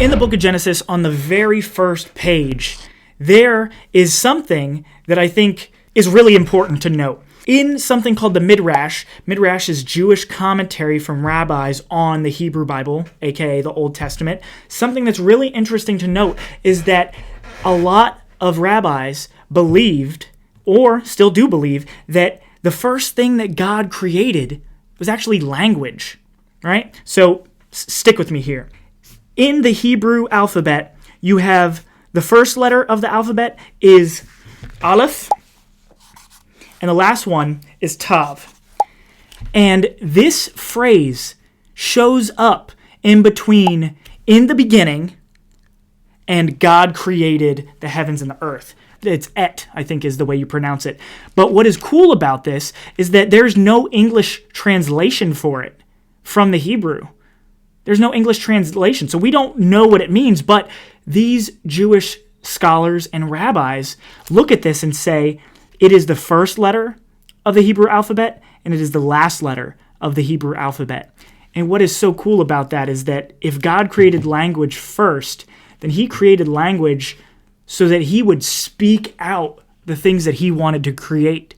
In the book of Genesis, on the very first page, there is something that I think is really important to note. In something called the Midrash, Midrash is Jewish commentary from rabbis on the Hebrew Bible, aka the Old Testament. Something that's really interesting to note is that a lot of rabbis believed, or still do believe, that the first thing that God created was actually language, right? So stick with me here. In the Hebrew alphabet, you have the first letter of the alphabet is Aleph, and the last one is Tav. And this phrase shows up in between in the beginning and God created the heavens and the earth. It's Et, I think is the way you pronounce it. But what is cool about this is that there's no English translation for it from the Hebrew. There's no English translation, so we don't know what it means, but these Jewish scholars and rabbis look at this and say it is the first letter of the Hebrew alphabet and it is the last letter of the Hebrew alphabet. And what is so cool about that is that if God created language first, then he created language so that he would speak out the things that he wanted to create.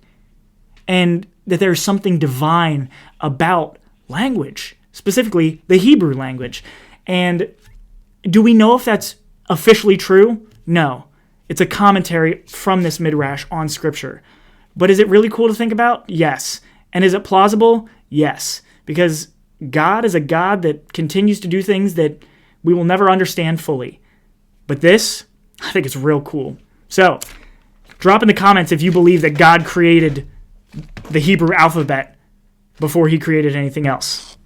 And that there's something divine about language, specifically the Hebrew language. And do we know if that's officially true? No. It's a commentary from this Midrash on Scripture. But is it really cool to think about? Yes. And is it plausible? Yes. Because God is a God that continues to do things that we will never understand fully. But this, I think it's real cool. So, drop in the comments if you believe that God created the Hebrew alphabet before he created anything else.